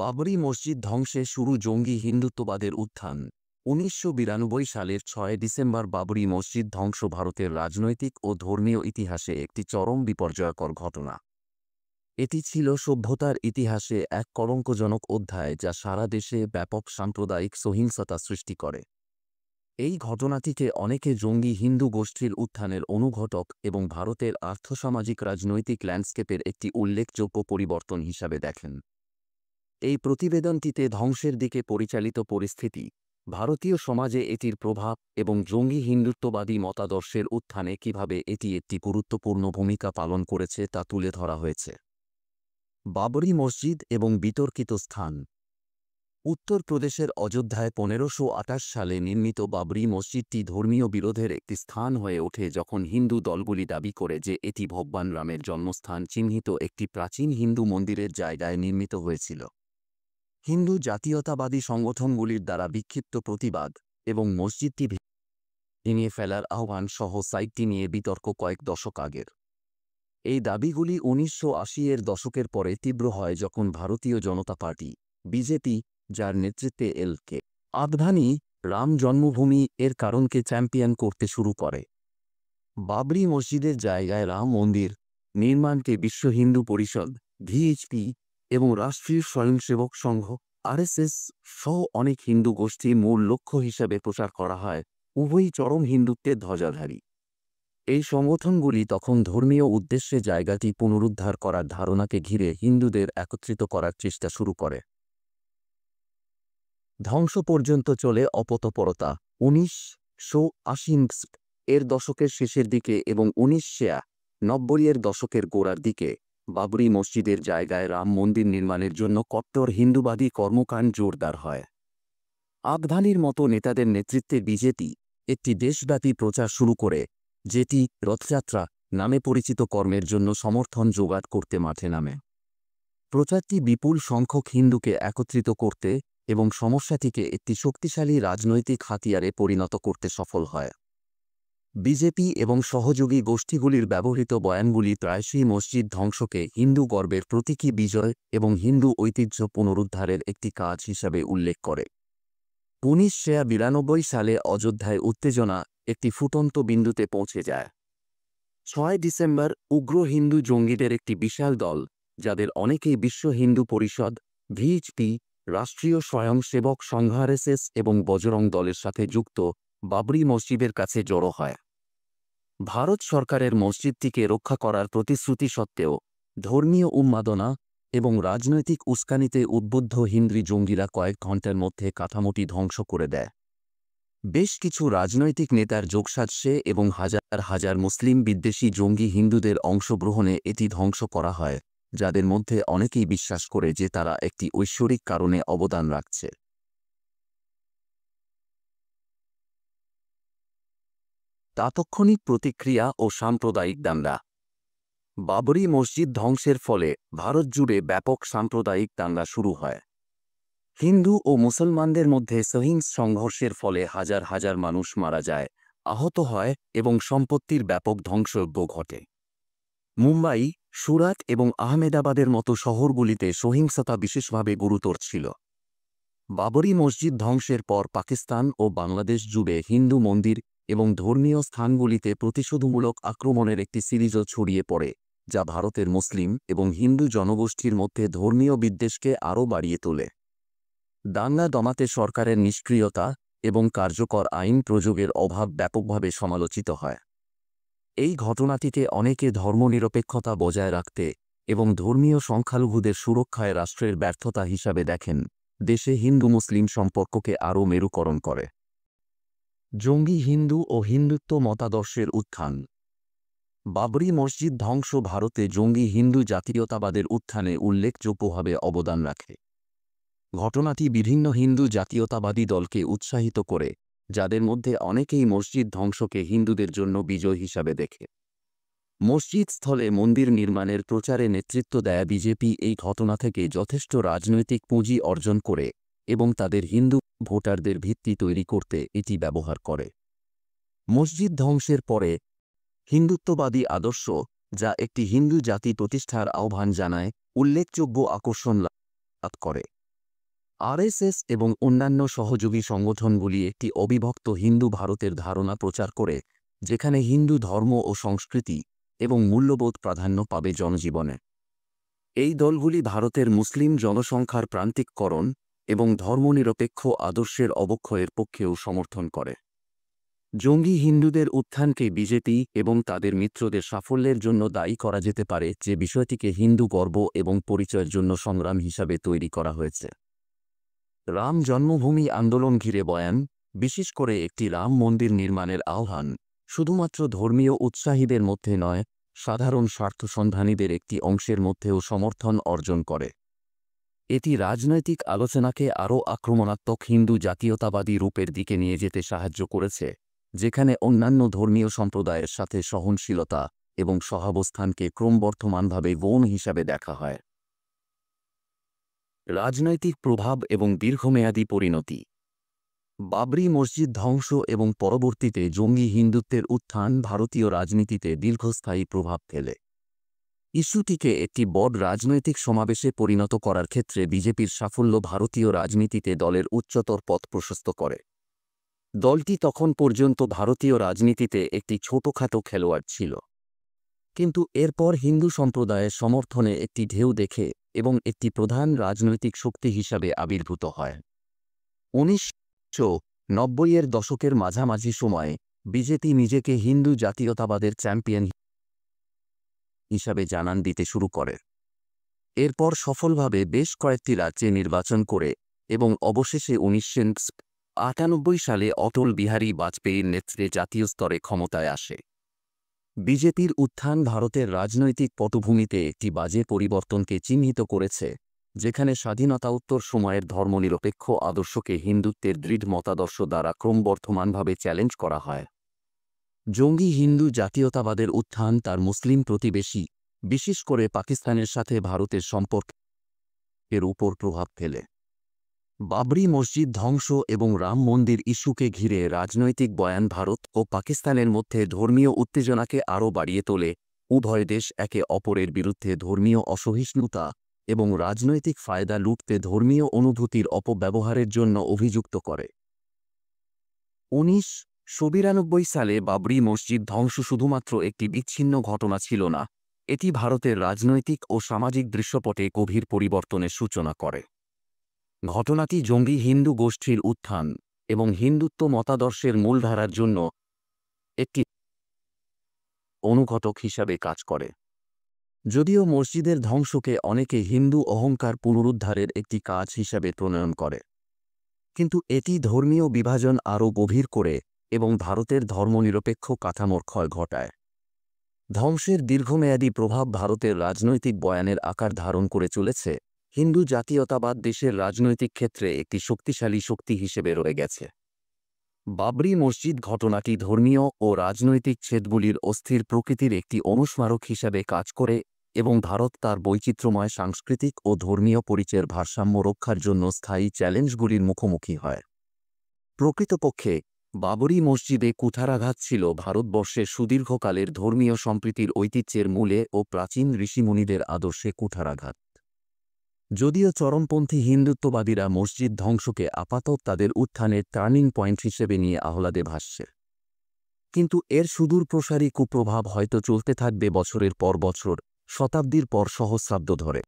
বাবরি মসজিদ ধ্বংসে শুরু জঙ্গি হিন্দুত্ববাদের উত্থান। ১৯৯২ সালের ৬ ডিসেম্বর বাবরি মসজিদ ধ্বংস ভারতের রাজনৈতিক ও ধর্মীয় ইতিহাসে একটি চরম বিপর্যয়কর ঘটনা। এটি ছিল সভ্যতার ইতিহাসে এক কলঙ্কজনক অধ্যায় যা সারা দেশে ব্যাপক সাম্প্রদায়িক সহিংসতা সৃষ্টি করে। এই ঘটনাটিকে অনেকে জঙ্গি হিন্দু গোষ্ঠীর উত্থানের অনুঘটক এবং ভারতের আর্থসামাজিক রাজনৈতিক ল্যান্ডস্কেপের একটি উল্লেখযোগ্য পরিবর্তন হিসাবে দেখেন। এই প্রতিবেদনটিতে ধ্বংসের দিকে পরিচালিত পরিস্থিতি, ভারতীয় সমাজে এটির প্রভাব এবং জঙ্গি হিন্দুত্ববাদী মতাদর্শের উত্থানে কিভাবে এটি একটি গুরুত্বপূর্ণ ভূমিকা পালন করেছে তা তুলে ধরা হয়েছে। বাবরি মসজিদ এবং বিতর্কিত স্থান। উত্তরপ্রদেশের অযোধ্যায় ১৫২৮ সালে নির্মিত বাবরি মসজিদটি ধর্মীয় বিরোধের একটি স্থান হয়ে ওঠে যখন হিন্দু দলগুলি দাবি করে যে এটি ভগবান রামের জন্মস্থান চিহ্নিত একটি প্রাচীন হিন্দু মন্দিরের জায়গায় নির্মিত হয়েছিল। হিন্দু জাতীয়তাবাদী সংগঠনগুলির দ্বারা বিক্ষিপ্ত প্রতিবাদ এবং মসজিদটি ভেঙে ফেলার আহ্বান সহ সাইটটি নিয়ে বিতর্ক কয়েক দশক আগের। এই দাবিগুলি ১৯৮০-এর দশকের পরে তীব্র হয় যখন ভারতীয় জনতা পার্টি বিজেপি, যার নেতৃত্বে এল.কে. আদভানি রাম জন্মভূমি এর কারণকে চ্যাম্পিয়ন করতে শুরু করে। বাবরি মসজিদের জায়গায় রাম মন্দির নির্মাণকে বিশ্ব হিন্দু পরিষদ ভিএইচপি এবং রাষ্ট্রীয় স্বয়ংসেবক সংঘ আরএসএস সহ অনেক হিন্দু গোষ্ঠী মূল লক্ষ্য হিসাবে প্রচার করা হয়, উভয়ই চরম হিন্দুত্বের ধ্বজাধারী। এই সংগঠনগুলি তখন ধর্মীয় উদ্দেশ্যে জায়গাটি পুনরুদ্ধার করার ধারণাকে ঘিরে হিন্দুদের একত্রিত করার চেষ্টা শুরু করে। ধ্বংস পর্যন্ত চলে অপতৎপরতা। ১৯৮০-এর দশকের শেষের দিকে এবং ১৯৯০-এর দশকের গোড়ার দিকে বাবরি মসজিদের জায়গায় রাম মন্দির নির্মাণের জন্য কট্টর হিন্দুবাদী কর্মকাণ্ড জোরদার হয়। আদভানির মতো নেতাদের নেতৃত্বে বিজেপি একটি দেশব্যাপী প্রচার শুরু করে, যেটি রথযাত্রা নামে পরিচিত কর্মের জন্য সমর্থন জোগাড় করতে মাঠে নামে। প্রচারটি বিপুল সংখ্যক হিন্দুকে একত্রিত করতে এবং সমস্যাটিকে একটি শক্তিশালী রাজনৈতিক হাতিয়ারে পরিণত করতে সফল হয়। বিজেপি এবং সহযোগী গোষ্ঠীগুলির ব্যবহৃত বয়ানগুলি প্রায়শই মসজিদ ধ্বংসকে হিন্দু গর্বের প্রতীকী বিজয় এবং হিন্দু ঐতিহ্য পুনরুদ্ধারের একটি কাজ হিসাবে উল্লেখ করে। ১৯৯২ সালে অযোধ্যায় উত্তেজনা একটি ফুটন্ত বিন্দুতে পৌঁছে যায়। ৬ ডিসেম্বর উগ্র হিন্দু জঙ্গিদের একটি বিশাল দল, যাদের অনেকেই বিশ্ব হিন্দু পরিষদ ভিএইচপি, রাষ্ট্রীয় স্বয়ংসেবক সংঘ আরএসএস এবং বজরং দলের সাথে যুক্ত, বাবরি মসজিদের কাছে জড়ো হয়। ভারত সরকারের মসজিদটিকে রক্ষা করার প্রতিশ্রুতি সত্ত্বেও ধর্মীয় উন্মাদনা এবং রাজনৈতিক উস্কানিতে উদ্বুদ্ধ হিন্দু জঙ্গিরা কয়েক ঘণ্টার মধ্যে কাঠামোটি ধ্বংস করে দেয়। বেশ কিছু রাজনৈতিক নেতার যোগসাজশে এবং হাজার হাজার মুসলিম বিদ্বেষী জঙ্গি হিন্দুদের অংশগ্রহণে এটি ধ্বংস করা হয়, যাদের মধ্যে অনেকেই বিশ্বাস করে যে তারা একটি ঐশ্বরিক কারণে অবদান রাখছে। তাৎক্ষণিক প্রতিক্রিয়া ও সাম্প্রদায়িক দাঙ্গা। বাবরি মসজিদ ধ্বংসের ফলে ভারত জুড়ে ব্যাপক সাম্প্রদায়িক দাঙ্গা শুরু হয়। হিন্দু ও মুসলমানদের মধ্যে সহিংস সংঘর্ষের ফলে হাজার হাজার মানুষ মারা যায়, আহত হয় এবং সম্পত্তির ব্যাপক ধ্বংসযজ্ঞ ঘটে। মুম্বাই, সুরাট এবং আহমেদাবাদের মতো শহরগুলিতে সহিংসতা বিশেষভাবে গুরুতর ছিল। বাবরি মসজিদ ধ্বংসের পর পাকিস্তান ও বাংলাদেশ জুড়ে হিন্দু মন্দির এবং ধর্মীয় স্থানগুলিতে প্রতিশোধমূলক আক্রমণের একটি সিরিজও ছড়িয়ে পড়ে, যা ভারতের মুসলিম এবং হিন্দু জনগোষ্ঠীর মধ্যে ধর্মীয় বিদ্বেষকে আরও বাড়িয়ে তোলে। দাঙ্গা দমাতে সরকারের নিষ্ক্রিয়তা এবং কার্যকর আইন প্রয়োগের অভাব ব্যাপকভাবে সমালোচিত হয়। এই ঘটনাটিকে অনেকে ধর্মনিরপেক্ষতা বজায় রাখতে এবং ধর্মীয় সংখ্যালঘুদের সুরক্ষায় রাষ্ট্রের ব্যর্থতা হিসাবে দেখেন, দেশে হিন্দু মুসলিম সম্পর্ককে আরও মেরুকরণ করে। জঙ্গি হিন্দু ও হিন্দুত্ব মতাদর্শের উত্থান। বাবরি মসজিদ ধ্বংস ভারতে জঙ্গি হিন্দু জাতীয়তাবাদের উত্থানে উল্লেখযোগ্যভাবে অবদান রাখে। ঘটনাটি বিভিন্ন হিন্দু জাতীয়তাবাদী দলকে উৎসাহিত করে, যাদের মধ্যে অনেকেই মসজিদ ধ্বংসকে হিন্দুদের জন্য বিজয় হিসাবে দেখে। মসজিদ স্থলে মন্দির নির্মাণের প্রচারে নেতৃত্ব দেয় বিজেপি এই ঘটনা থেকে যথেষ্ট রাজনৈতিক পুঁজি অর্জন করে এবং তাদের হিন্দু ভোটারদের ভিত্তি তৈরি করতে এটি ব্যবহার করে। মসজিদ ধ্বংসের পরে হিন্দুত্ববাদী আদর্শ, যা একটি হিন্দু জাতি প্রতিষ্ঠার আহ্বান জানায়, উল্লেখযোগ্য আকর্ষণ লাভ করে। আরএসএস এবং অন্যান্য সহযোগী সংগঠনগুলি একটি অবিভক্ত হিন্দু ভারতের ধারণা প্রচার করে, যেখানে হিন্দু ধর্ম ও সংস্কৃতি এবং মূল্যবোধ প্রাধান্য পাবে জনজীবনে। এই দলগুলি ভারতের মুসলিম জনসংখ্যার প্রান্তিককরণ এবং ধর্মনিরপেক্ষ আদর্শের অবক্ষয়ের পক্ষেও সমর্থন করে। জঙ্গি হিন্দুদের উত্থানকে বিজেপি এবং তাদের মিত্রদের সাফল্যের জন্য দায়ী করা যেতে পারে, যে বিষয়টিকে হিন্দু গর্ব এবং পরিচয়ের জন্য সংগ্রাম হিসাবে তৈরি করা হয়েছে। রাম জন্মভূমি আন্দোলন ঘিরে বয়ান, বিশেষ করে একটি রাম মন্দির নির্মাণের আহ্বান, শুধুমাত্র ধর্মীয় উৎসাহীদের মধ্যে নয়, সাধারণ স্বার্থসন্ধানীদের একটি অংশের মধ্যেও সমর্থন অর্জন করে। এটি রাজনৈতিক আলোচনাকে আরও আক্রমণাত্মক হিন্দু জাতীয়তাবাদী রূপের দিকে নিয়ে যেতে সাহায্য করেছে, যেখানে অন্যান্য ধর্মীয় সম্প্রদায়ের সাথে সহনশীলতা এবং সহাবস্থানকে ক্রমবর্ধমানভাবে গৌণ হিসাবে দেখা হয়। রাজনৈতিক প্রভাব এবং দীর্ঘমেয়াদী পরিণতি। বাবরি মসজিদ ধ্বংস এবং পরবর্তীতে জঙ্গি হিন্দুত্বের উত্থান ভারতীয় রাজনীতিতে দীর্ঘস্থায়ী প্রভাব ফেলে। ইস্যুটিকে একটি বড় রাজনৈতিক সমাবেশে পরিণত করার ক্ষেত্রে বিজেপির সাফল্য ভারতীয় রাজনীতিতে দলের উচ্চতর পথ প্রশস্ত করে। দলটি তখন পর্যন্ত ভারতীয় রাজনীতিতে একটি ছোটখাটো খেলোয়াড় ছিল, কিন্তু এরপর হিন্দু সম্প্রদায়ের সমর্থনে একটি ঢেউ দেখে এবং একটি প্রধান রাজনৈতিক শক্তি হিসাবে আবির্ভূত হয়। 1990-এর দশকের মাঝামাঝি সময়ে বিজেপি নিজেকে হিন্দু জাতীয়তাবাদের চ্যাম্পিয়ন হিসাবে জানান দিতে শুরু করে। এরপর সফলভাবে বেশ কয়েকটি রাজ্যে নির্বাচন করে এবং অবশেষে 1998 সালে অটল বিহারী বাজপেয়ীর নেতৃত্বে জাতীয় স্তরে ক্ষমতায় আসে। বিজেপির উত্থান ভারতের রাজনৈতিক পটভূমিতে একটি বাজে পরিবর্তনকে চিহ্নিত করেছে, যেখানে স্বাধীনতাোত্তর সময়ের ধর্মনিরপেক্ষ আদর্শকে হিন্দুত্বের দৃঢ় মতাদর্শ দ্বারা ক্রমবর্ধমানভাবে চ্যালেঞ্জ করা হয়। জঙ্গি হিন্দু জাতীয়তাবাদের উত্থান তার মুসলিম প্রতিবেশী, বিশেষ করে পাকিস্তানের সাথে ভারতের সম্পর্কের উপর প্রভাব ফেলে। বাবরি মসজিদ ধ্বংস এবং রাম মন্দির ইস্যুকে ঘিরে রাজনৈতিক বয়ান ভারত ও পাকিস্তানের মধ্যে ধর্মীয় উত্তেজনাকে আরও বাড়িয়ে তোলে। উভয় দেশ একে অপরের বিরুদ্ধে ধর্মীয় অসহিষ্ণুতা এবং রাজনৈতিক ফায়দা লুটতে ধর্মীয় অনুভূতির অপব্যবহারের জন্য অভিযুক্ত করে। 1992 সালে বাবরি মসজিদ ধ্বংস শুধুমাত্র একটি বিচ্ছিন্ন ঘটনা ছিল না, এটি ভারতের রাজনৈতিক ও সামাজিক দৃশ্যপটে গভীর পরিবর্তনের সূচনা করে। ঘটনাটি জঙ্গি হিন্দু গোষ্ঠীর উত্থান এবং হিন্দুত্ব মতাদর্শের মূলধারার জন্য একটি অনুঘটক হিসাবে কাজ করে। যদিও মসজিদের ধ্বংসকে অনেকে হিন্দু অহংকার পুনরুদ্ধারের একটি কাজ হিসাবে প্রণয়ন করে, কিন্তু এটি ধর্মীয় বিভাজন আরও গভীর করে এবং ভারতের ধর্মনিরপেক্ষ কাঠামোর ক্ষয় ঘটায়। ধ্বংসের দীর্ঘমেয়াদী প্রভাব ভারতের রাজনৈতিক বয়ানের আকার ধারণ করে চলেছে। হিন্দু জাতীয়তাবাদ দেশের রাজনৈতিক ক্ষেত্রে একটি শক্তিশালী শক্তি হিসেবে রয়ে গেছে। বাবরি মসজিদ ঘটনাটি ধর্মীয় ও রাজনৈতিক ছেদগুলির অস্থির প্রকৃতির একটি অনুস্মারক হিসাবে কাজ করে এবং ভারত তার বৈচিত্র্যময় সাংস্কৃতিক ও ধর্মীয় পরিচয়ের ভারসাম্য রক্ষার জন্য স্থায়ী চ্যালেঞ্জগুলির মুখোমুখি হয়। প্রকৃতপক্ষে বাবরি মসজিদে কুঠারাঘাত ছিল ভারতবর্ষের সুদীর্ঘকালের ধর্মীয় সম্প্রীতির ঐতিহ্যের মূলে ও প্রাচীন ঋষিমুনিদের আদর্শে কুঠারাঘাত। যদিও চরমপন্থী হিন্দুত্ববাদীরা মসজিদ ধ্বংসকে আপাতত তাদের উত্থানের টার্নিং পয়েন্ট হিসেবে নিয়ে আহ্লাদে ভাসছে, কিন্তু এর সুদূরপ্রসারী কুপ্রভাব হয়তো চলতে থাকবে বছরের পর বছর, শতাব্দীর পর সহস্রাব্দ ধরে।